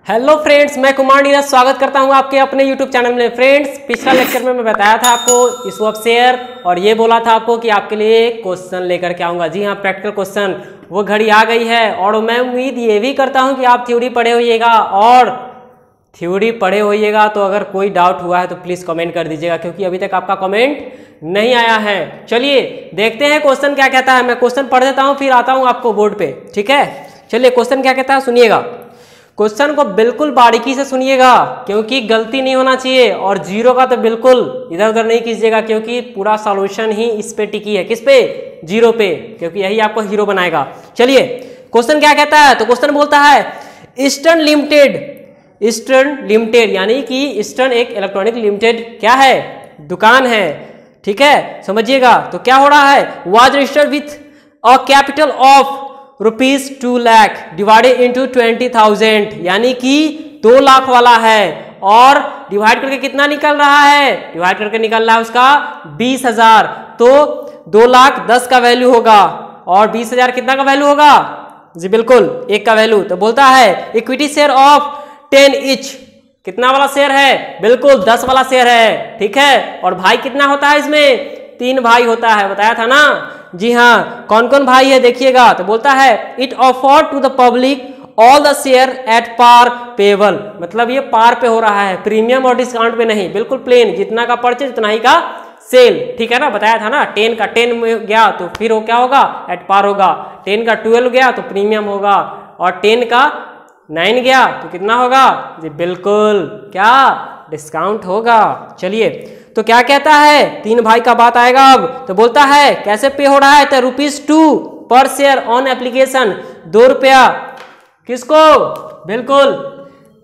Hello friends, मैं कुमार नीरज स्वागत करता हूं आपके अपने यूट्यूब चैनल में। फ्रेंड्स, पिछला लेक्चर में मैं बताया था आपको स्वैप शेयर और ये बोला था आपको कि आपके लिए क्वेश्चन लेकर के आऊंगा। जी हाँ, प्रैक्टिकल क्वेश्चन वो घड़ी आ गई है और मैं उम्मीद ये भी करता हूं कि आप थ्योरी पढ़े होइएगा। और थ्योरी पढ़े होइएगा तो अगर कोई डाउट हुआ है तो प्लीज़ कमेंट कर दीजिएगा, क्योंकि अभी तक आपका कमेंट नहीं आया है। चलिए देखते हैं क्वेश्चन क्या कहता है। मैं क्वेश्चन पढ़ देता हूँ, फिर आता हूँ आपको बोर्ड पे, ठीक है। चलिए क्वेश्चन क्या कहता है सुनिएगा। क्वेश्चन को बिल्कुल बारीकी से सुनिएगा, क्योंकि गलती नहीं होना चाहिए। और जीरो का तो बिल्कुल इधर उधर नहीं कीजिएगा, क्योंकि पूरा सॉल्यूशन ही इस पे टिकी है। किस पे? जीरो पे, क्योंकि यही आपको हीरो बनाएगा। चलिए क्वेश्चन क्या कहता है। तो क्वेश्चन बोलता है ईस्टर्न लिमिटेड यानी कि ईस्टर्न एक इलेक्ट्रॉनिक लिमिटेड क्या है? दुकान है, ठीक है, समझिएगा। तो क्या हो रहा है? Was registered with a capital of ₹2 lakh divided into 20,000, यानी कि 2 लाख वाला है। और डिवाइड करके कितना निकल रहा है? डिवाइड करके निकल रहा है उसका 20,000। तो 2 लाख 10 का वैल्यू होगा और 20,000 कितना का वैल्यू होगा? जी बिल्कुल 1 का वैल्यू। तो बोलता है इक्विटी शेयर ऑफ 10 ईच, कितना वाला शेयर है? बिल्कुल 10 वाला शेयर है, ठीक है। और भाई कितना होता है इसमें? 3 भाई होता है, बताया था ना। जी हाँ, कौन कौन भाई है देखिएगा। तो बोलता है it offer to the public all the share at par payable, मतलब ये पार पे हो रहा है, प्रीमियम और डिस्काउंट पे नहीं, बिल्कुल प्लेन, जितना का परचेज उतना ही का सेल, ठीक है ना। बताया था ना, 10 का 10 में गया तो फिर वो क्या होगा? एट पार होगा। 10 का 12 गया तो प्रीमियम होगा, और 10 का 9 गया तो कितना होगा? जी बिल्कुल क्या? डिस्काउंट होगा। चलिए तो क्या कहता है? 3 भाई का बात आएगा अब। तो बोलता है कैसे पे हो रहा है? तो ₹2 पर शेयर ऑन एप्लीकेशन, 2 रुपया किसको? बिल्कुल।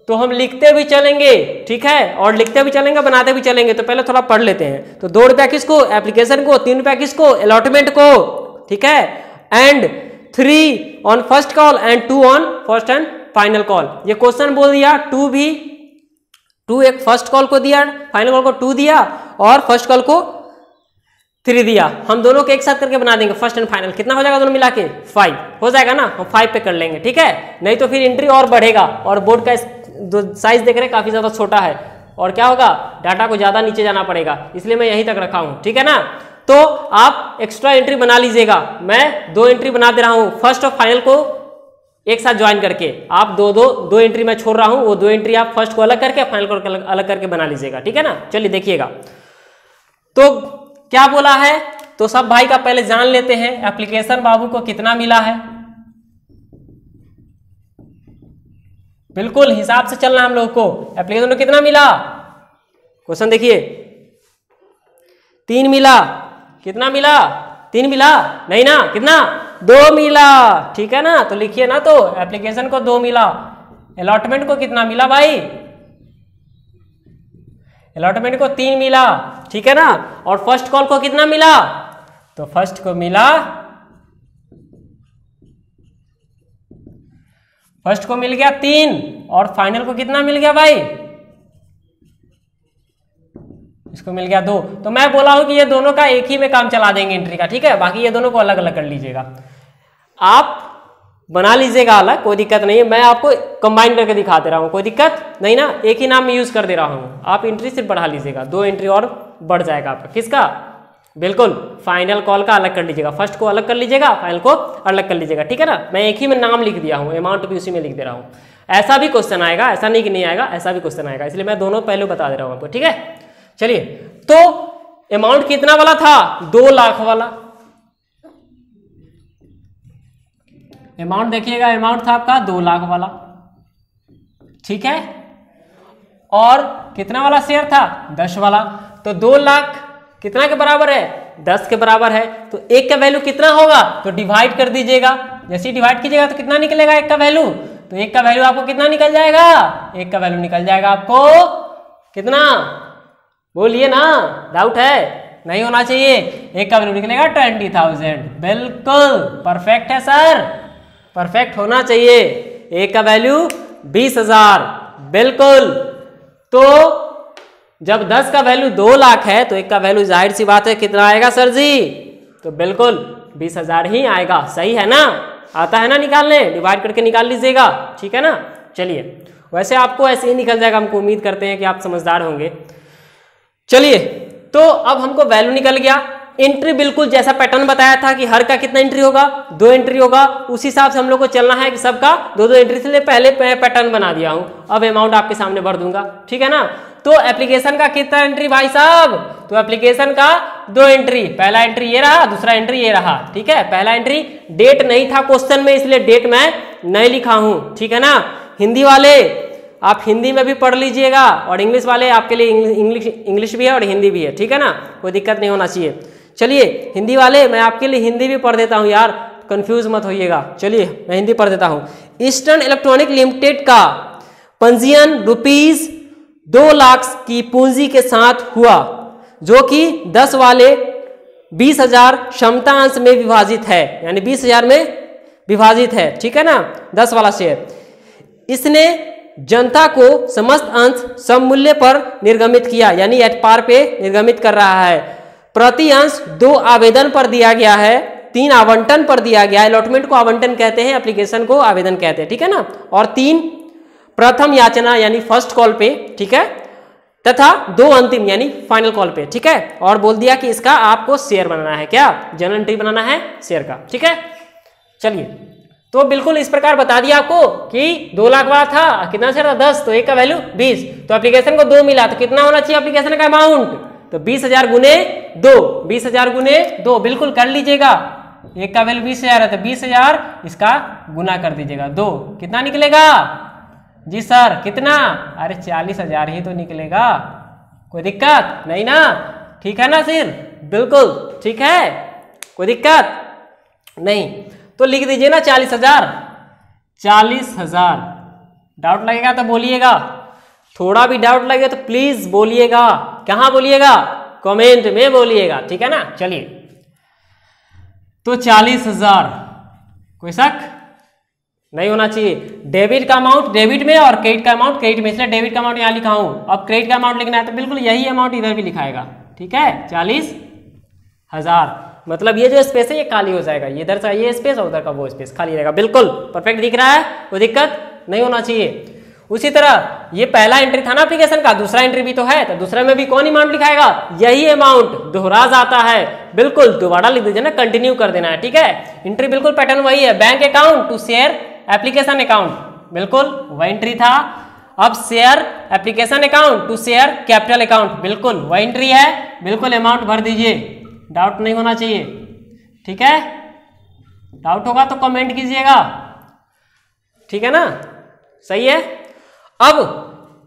तो हम लिखते भी चलेंगे, ठीक है, और लिखते भी चलेंगे, बनाते भी चलेंगे। तो पहले थोड़ा पढ़ लेते हैं। तो 2 रुपया किसको? एप्लीकेशन को। 3 रुपया किसको? अलॉटमेंट को, ठीक है। And 3 on first call and 2 on first and final call. ये क्वेश्चन बोल दिया 2 एक फर्स्ट कॉल को दिया, फाइनल कॉल को 2 दिया, और फर्स्ट कॉल को 3 दिया। हम दोनों को एक साथ करके बना देंगे फर्स्ट एंड फाइनल। कितना हो जाएगा दोनों मिला के? 5 हो जाएगा ना। हम 5 पे कर लेंगे, ठीक है। नहीं तो फिर एंट्री और बढ़ेगा। और बोर्ड का साइज देख रहे हैं काफी ज्यादा छोटा है, और क्या होगा? डाटा को ज्यादा नीचे जाना पड़ेगा, इसलिए मैं यहीं तक रखा हूं, ठीक है ना। तो आप एक्स्ट्रा एंट्री बना लीजिएगा। मैं 2 एंट्री बना दे रहा हूं, फर्स्ट और फाइनल को एक साथ ज्वाइन करके। आप दो एंट्री मैं छोड़ रहा हूं, वो 2 एंट्री आप फर्स्ट को अलग करके फाइनल को अलग करके बना लीजिएगा, ठीक है ना। चलिए देखिएगा तो क्या बोला है। तो सब भाई का पहले जान लेते हैं एप्लीकेशन बाबू को कितना मिला है। बिल्कुल हिसाब से चलना हम लोग को। एप्लीकेशन को कितना मिला? क्वेश्चन देखिए, 3 मिला। कितना मिला? 3 मिला? नहीं ना, कितना? 2 मिला, ठीक है ना। तो लिखिए ना, तो एप्लीकेशन को 2 मिला। अलॉटमेंट को कितना मिला भाई? अलॉटमेंट को 3 मिला, ठीक है ना। और फर्स्ट कॉल को कितना मिला? तो फर्स्ट को मिला, फर्स्ट को मिल गया 3, और फाइनल को कितना मिल गया भाई? इसको मिल गया 2। तो मैं बोला हूं कि ये दोनों का एक ही में काम चला देंगे एंट्री का, ठीक है। बाकी ये दोनों को अलग अलग कर लीजिएगा, आप बना लीजिएगा अलग, कोई दिक्कत नहीं है। मैं आपको कंबाइन करके दिखा दे रहा हूं, कोई दिक्कत नहीं ना। एक ही नाम में यूज कर दे रहा हूं, आप एंट्री सिर्फ बढ़ा लीजिएगा। 2 एंट्री और बढ़ जाएगा आपका। किसका? बिल्कुल फाइनल कॉल का अलग कर लीजिएगा, फर्स्ट को अलग कर लीजिएगा, फाइनल को अलग कर लीजिएगा, ठीक है ना। मैं एक ही में नाम लिख दिया हूं, अमाउंट भी उसी में लिख दे रहा हूं। ऐसा भी क्वेश्चन आएगा, ऐसा नहीं कि नहीं आएगा, ऐसा भी क्वेश्चन आएगा, इसलिए मैं दोनों पहले बता दे रहा हूं आपको, ठीक है। चलिए तो अमाउंट कितना वाला था? 2 लाख वाला अमाउंट। देखिएगा अमाउंट था आपका 2 लाख वाला, ठीक है। और कितना वाला शेयर था? 10 वाला। तो 2 लाख कितना के बराबर है? 10 के बराबर है। तो 1 का वैल्यू कितना होगा? तो डिवाइड कर दीजिएगा। जैसे ही डिवाइड कीजिएगा तो कितना निकलेगा 1 का वैल्यू? तो 1 का वैल्यू आपको कितना निकल जाएगा? 1 का वैल्यू निकल जाएगा आपको कितना? बोलिए ना, डाउट है? नहीं होना चाहिए। 1 का वैल्यू निकलेगा 20,000। बिल्कुल परफेक्ट है सर, परफेक्ट होना चाहिए। 1 का वैल्यू 20,000, बिल्कुल। तो जब 10 का वैल्यू 2 लाख है तो 1 का वैल्यू जाहिर सी बात है कितना आएगा सर जी? तो बिल्कुल 20,000 ही आएगा, सही है ना। आता है ना निकालने, डिवाइड करके निकाल लीजिएगा, ठीक है ना। चलिए वैसे आपको ऐसे ही निकल जाएगा, हमको उम्मीद करते हैं कि आप समझदार होंगे। चलिए, तो अब हमको वैल्यू निकल गया। एंट्री बिल्कुल जैसा पैटर्न बताया था कि हर का कितना एंट्री होगा, 2 एंट्री होगा, उस हिसाब से हम लोग को चलना है कि सबका 2-2 एंट्री से पहले पैटर्न बना दिया हूं। अब अमाउंट आपके सामने भर दूंगा, ठीक है ना। तो एप्लीकेशन का कितना एंट्री भाई साहब, तो एप्लीकेशन का 2 एंट्री, पहला एंट्री ये रहा, दूसरा एंट्री ये रहा, ठीक है। पहला एंट्री डेट नहीं था क्वेश्चन में, इसलिए डेट मैं नहीं लिखा हूं, ठीक है ना। हिंदी वाले आप हिंदी में भी पढ़ लीजिएगा और इंग्लिश वाले आपके लिए इंग्लिश भी है और हिंदी भी है, ठीक है ना, कोई दिक्कत नहीं होना चाहिए। चलिए हिंदी वाले मैं आपके लिए हिंदी भी पढ़ देता हूं यार, कंफ्यूज मत होइएगा। चलिए मैं हिंदी पढ़ देता हूं। ईस्टर्न इलेक्ट्रॉनिक लिमिटेड का पंजीयन रुपीज 2 लाख की पूंजी के साथ हुआ, जो कि 10 वाले 20,000 क्षमता अंश में विभाजित है, यानी 20,000 में विभाजित है, ठीक है ना, 10 वाला शेयर। इसने जनता को समस्त अंश सम मूल्य पर निर्गमित किया, यानी एट पार पे निर्गमित कर रहा है। प्रति अंश 2 आवेदन पर दिया गया है, 3 आवंटन पर दिया गया है। अलॉटमेंट को आवंटन कहते हैं, एप्लीकेशन को आवेदन कहते हैं, ठीक है ना। और 3 प्रथम याचना यानी फर्स्ट कॉल पे, ठीक है, तथा 2 अंतिम यानी फाइनल कॉल पे, ठीक है। और बोल दिया कि इसका आपको शेयर बनाना है, क्या जनरल एंट्री बनाना है शेयर का, ठीक है। चलिए, तो बिल्कुल इस प्रकार बता दिया आपको कि 2 लाख वाला था, कितना शेयर था 10, तो एक का वैल्यू 20, तो एप्लीकेशन को 2 मिला, तो कितना होना चाहिए एप्लीकेशन का अमाउंट, तो 20,000 गुने 2, 20,000 गुने 2, बिल्कुल कर लीजिएगा। एक का वैल्यू 20,000 है तो 20,000 इसका गुना कर दीजिएगा 2, कितना निकलेगा जी सर, कितना, अरे 40,000 ही तो निकलेगा, कोई दिक्कत नहीं ना, ठीक है ना सिर, बिल्कुल ठीक है, कोई दिक्कत नहीं। तो लिख दीजिए ना 40,000, 40,000। डाउट लगेगा तो बोलिएगा, थोड़ा भी डाउट लगे तो प्लीज बोलिएगा। कहाँ बोलिएगा, कमेंट में बोलिएगा, ठीक है ना। चलिए, तो 40,000, कोई शक नहीं होना चाहिए। डेबिट का अमाउंट डेबिट में और क्रेडिट का अमाउंट क्रेडिट में, इसलिए डेबिट का अमाउंट यहां लिखा हूं। अब क्रेडिट का अमाउंट लिखना है तो बिल्कुल यही अमाउंट इधर भी लिखाएगा, ठीक है, 40,000। मतलब ये जो स्पेस है ये खाली हो जाएगा, ये इधर से ये स्पेस और उधर का वो स्पेस खाली रहेगा, बिल्कुल परफेक्ट दिख रहा है, कोई दिक्कत नहीं होना चाहिए। उसी तरह ये पहला एंट्री था ना एप्लीकेशन का, दूसरा एंट्री भी तो है, तो दूसरे में भी कौन अमाउंट लिखाएगा, यही अमाउंट दोहरा जाता है, बिल्कुल दोबारा लिख दीजिए ना, कंटिन्यू कर देना है, ठीक है। एंट्री बिल्कुल पैटर्न वही है, bank account to share application account, बिल्कुल वह एंट्री था। अब share application account to share capital account, बिल्कुल वह एंट्री है, बिल्कुल अमाउंट भर दीजिए, डाउट नहीं होना चाहिए, ठीक है। डाउट होगा तो कमेंट कीजिएगा, ठीक है ना, सही है। अब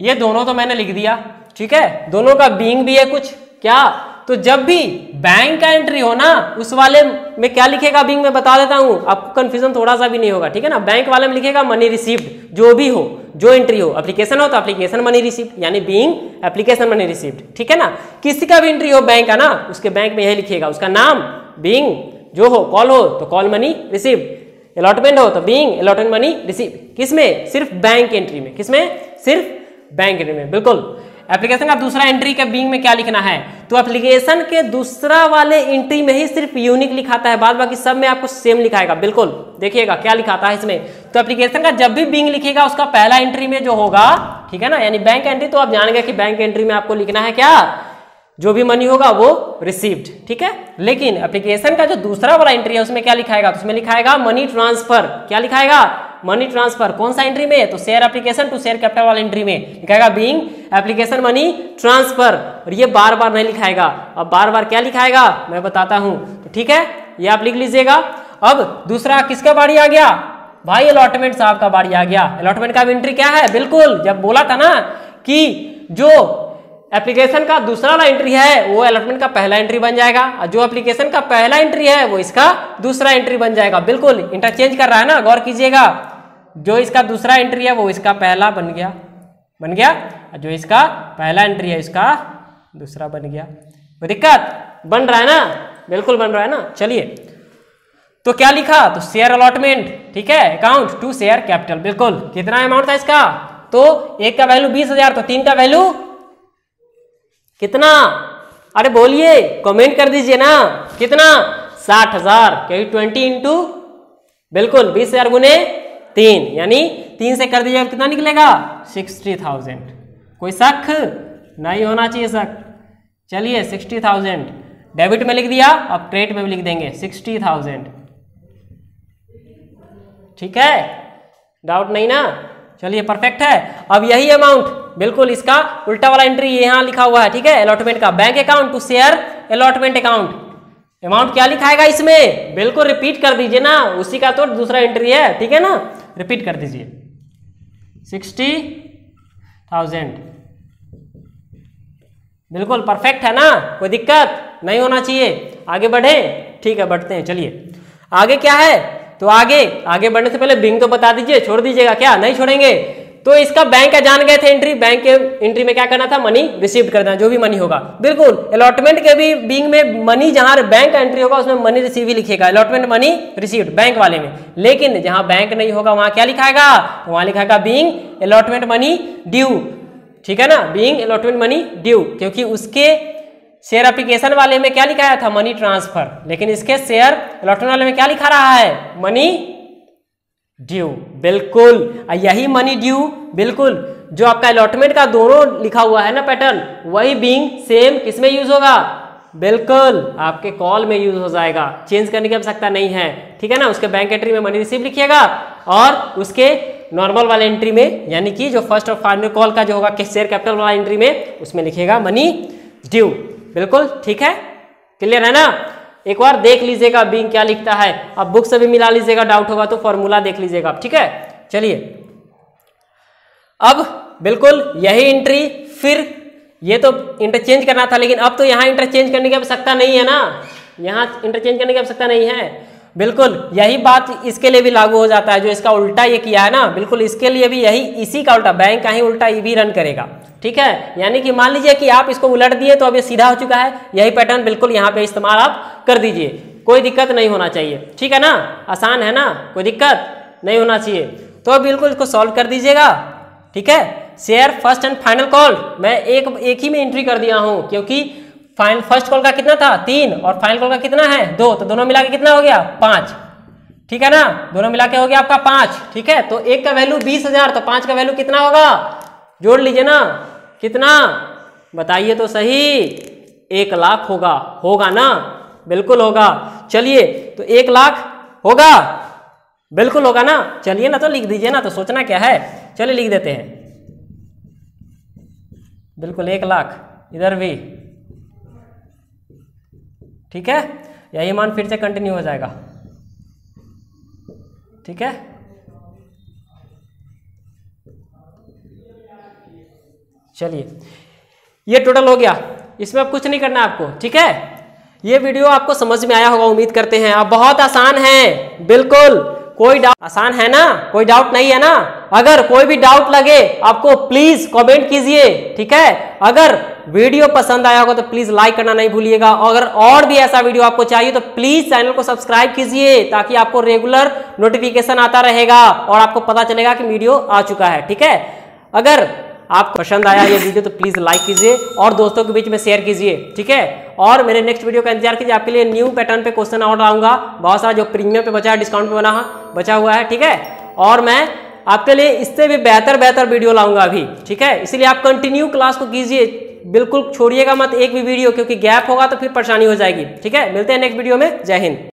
ये दोनों तो मैंने लिख दिया, ठीक है, दोनों का बीइंग भी है कुछ, क्या, तो जब भी बैंक का एंट्री हो ना, उस वाले में क्या लिखेगा बीइंग में बता देता हूं, आपको कंफ्यूजन थोड़ा सा भी नहीं होगा, ठीक है ना। बैंक वाले में लिखेगा मनी रिसीव्ड, जो भी हो, जो एंट्री हो, एप्लीकेशन हो तो एप्लीकेशन मनी रिसीव्ड, यानी बीइंग एप्लीकेशन मनी रिसीव्ड, ठीक है ना। किसी का भी एंट्री हो बैंक का ना, उसके बैंक में यही लिखेगा, उसका नाम बीइंग जो हो, कॉल हो तो कॉल मनी रिसीव्ड, अलॉटमेंट हो तो बीइंग अलॉटमेंट मनी रिसीव, किसमें, सिर्फ बैंक एंट्री में, किसमें, सिर्फ बैंक एंट्री में, बिल्कुल। एप्लीकेशन का दूसरा एंट्री के बीइंग में क्या लिखना है, तो एप्लीकेशन के दूसरा वाले एंट्री में ही सिर्फ यूनिक लिखाता है, बाद बाकी सब में आपको सेम लिखाएगा, बिल्कुल देखिएगा क्या लिखाता है इसमें। तो एप्लीकेशन का जब भी बीइंग लिखेगा उसका पहला एंट्री में जो होगा, ठीक है ना, यानी बैंक एंट्री, तो आप जानेंगे कि बैंक एंट्री में आपको लिखना है क्या, जो भी मनी होगा वो रिसीव्ड, ठीक है। लेकिन एप्लीकेशन का जो दूसरा वाला एंट्री है उसमें क्या लिखाएगा, तो उसमें लिखाएगा मनी ट्रांसफर, क्या लिखाएगा, मनी ट्रांसफर, कौन सा एंट्री में, तो share application to share capital वाला एंट्री में लिखाएगा बीइंग एप्लीकेशन मनी ट्रांसफर, और ये बार बार नहीं लिखाएगा। अब बार बार क्या लिखाएगा मैं बताता हूं, तो ठीक है, ये आप लिख लीजिएगा। अब दूसरा किसका बारी आ गया भाई, अलॉटमेंट साहब का बारी आ गया। अलॉटमेंट का एंट्री क्या है, बिल्कुल जब बोला था ना कि जो एप्लीकेशन का दूसरा वाला एंट्री है वो अलॉटमेंट का पहला एंट्री बन जाएगा, और जो एप्लीकेशन का पहला एंट्री है वो इसका दूसरा एंट्री बन जाएगा, बिल्कुल इंटरचेंज कर रहा है ना, गौर कीजिएगा। जो इसका दूसरा एंट्री है वो इसका पहला बन गया, और जो इसका पहला एंट्री है इसका दूसरा बन गया। कोई दिक्कत, बन रहा है ना, बिल्कुल बन रहा है ना। चलिए, तो क्या लिखा, तो शेयर अलॉटमेंट, ठीक है, अकाउंट टू शेयर कैपिटल, बिल्कुल कितना अमाउंट था इसका, तो एक का वैल्यू 20,000, तो 3 का वैल्यू कितना, अरे बोलिए, कमेंट कर दीजिए ना, कितना, 60,000, क्योंकि 20 इंटू, बिल्कुल 20,000 गुने 3, यानी 3 से कर दीजिएगा कितना निकलेगा 60,000। कोई शक नहीं होना चाहिए शक। चलिए 60,000 डेबिट में लिख दिया, अब क्रेडिट में भी लिख देंगे 60,000। ठीक है, डाउट नहीं ना। चलिए परफेक्ट है। अब यही अमाउंट बिल्कुल इसका उल्टा वाला एंट्री यहाँ लिखा हुआ है। ठीक है, अलॉटमेंट का bank account to share allotment account. Amount क्या लिखाएगा इसमें, बिल्कुल रिपीट कर दीजिए ना, उसी का तो दूसरा एंट्री है। ठीक है ना, रिपीट कर दीजिए 60,000। बिल्कुल परफेक्ट है ना, कोई दिक्कत नहीं होना चाहिए। आगे बढ़े, ठीक है बढ़ते हैं। चलिए आगे क्या है, तो आगे बढ़ने से पहले बिंग तो बता दीजिए, छोड़ दीजिएगा क्या, नहीं छोड़ेंगे। तो इसका बैंक का जान गए थे एंट्री, बैंक के एंट्री में क्या करना था, मनी रिसीव्ड करना, जो भी मनी होगा। बिल्कुल अलॉटमेंट के भी बिंग में मनी जहां बैंक का एंट्री होगा उसमें मनी रिसीव ही लिखेगा, अलॉटमेंट मनी रिसीव्ड बैंक वाले में। लेकिन जहां बैंक नहीं होगा वहां क्या लिखाएगा, तो वहां लिखाएगा बीइंग अलॉटमेंट मनी ड्यू। ठीक है ना, बीइंग अलॉटमेंट मनी ड्यू, क्योंकि उसके शेयर एप्लीकेशन वाले में क्या लिखाया था, मनी ट्रांसफर, लेकिन इसके शेयर अलॉटमेंट वाले में क्या लिखा रहा है, मनी ड्यू। बिल्कुल यही मनी ड्यू, बिल्कुल जो आपका अलॉटमेंट का दोनों लिखा हुआ है ना पैटर्न, वही बीइंग सेम किसमें यूज होगा, बिल्कुल आपके कॉल में यूज हो जाएगा, चेंज करने की आवश्यकता नहीं है। ठीक है ना, उसके बैंक एंट्री में मनी रिसीव लिखिएगा और उसके नॉर्मल वाले एंट्री में, यानी कि जो फर्स्ट और फाइनल कॉल का जो होगा शेयर कैपिटल वाला एंट्री में, उसमें लिखिएगा मनी ड्यू। बिल्कुल ठीक है, क्लियर है ना। एक बार देख लीजिएगा बीइंग क्या लिखता है, अब बुक से भी मिला लीजिएगा, डाउट होगा तो फॉर्मूला देख लीजिएगा। ठीक है, चलिए अब बिल्कुल यही एंट्री, फिर ये तो इंटरचेंज करना था, लेकिन अब तो यहाँ इंटरचेंज करने की आवश्यकता नहीं है ना, यहाँ इंटरचेंज करने की आवश्यकता नहीं है। बिल्कुल यही बात इसके लिए भी लागू हो जाता है, जो इसका उल्टा ये किया है ना, बिल्कुल इसके लिए भी यही, इसी का उल्टा, बैंक का ही उल्टा ये भी रन करेगा। ठीक है, यानी कि मान लीजिए कि आप इसको उलट दिए तो अब ये सीधा हो चुका है, यही पैटर्न बिल्कुल यहाँ पे इस्तेमाल आप कर दीजिए, कोई दिक्कत नहीं होना चाहिए। ठीक है ना, आसान है ना, कोई दिक्कत नहीं होना चाहिए। तो अब बिल्कुल इसको सॉल्व कर दीजिएगा। ठीक है, share first and final call मैं एक ही में एंट्री कर दिया हूँ, क्योंकि फर्स्ट कॉल का कितना था 3 और फाइनल कॉल का कितना है 2, तो दोनों मिला के कितना हो गया 5। ठीक है ना, दोनों मिला के हो गया आपका 5। ठीक है, तो एक का वैल्यू 20,000, तो 5 का वैल्यू कितना होगा, जोड़ लीजिए ना, कितना बताइए तो सही, 1 लाख होगा, होगा ना, बिल्कुल होगा। चलिए तो 1 लाख होगा, बिल्कुल होगा ना। चलिए ना, तो लिख दीजिए ना, तो सोचना क्या है, चलिए लिख देते हैं, बिल्कुल 1 लाख इधर भी। ठीक है, यही मान फिर से कंटिन्यू हो जाएगा। ठीक है, चलिए ये टोटल हो गया, इसमें अब कुछ नहीं करना है आपको। ठीक है, ये वीडियो आपको समझ में आया होगा, उम्मीद करते हैं। अब बहुत आसान है, बिल्कुल कोई डाउट, आसान है ना, कोई डाउट नहीं है ना। अगर कोई भी डाउट लगे आपको प्लीज कमेंट कीजिए। ठीक है, अगर वीडियो पसंद आया होगा तो प्लीज लाइक करना नहीं भूलिएगा। अगर और भी ऐसा वीडियो आपको चाहिए तो प्लीज चैनल को सब्सक्राइब कीजिए, ताकि आपको रेगुलर नोटिफिकेशन आता रहेगा और आपको पता चलेगा कि वीडियो आ चुका है। ठीक है, अगर आपको पसंद आया ये वीडियो तो प्लीज लाइक कीजिए और दोस्तों के बीच में शेयर कीजिए। ठीक है, और मेरे नेक्स्ट वीडियो का इंतजार कीजिए, आपके लिए न्यू पैटर्न पे क्वेश्चन और लाऊंगा, बहुत सारा जो प्रीमियम पे बचा है, डिस्काउंट पे बचा हुआ है। ठीक है, और मैं आपके लिए इससे भी बेहतर वीडियो लाऊंगा अभी। ठीक है, इसलिए आप कंटिन्यू क्लास को कीजिए, बिल्कुल छोड़िएगा मत एक भी वीडियो, क्योंकि गैप होगा तो फिर परेशानी हो जाएगी। ठीक है, मिलते हैं नेक्स्ट वीडियो में, जय हिंद।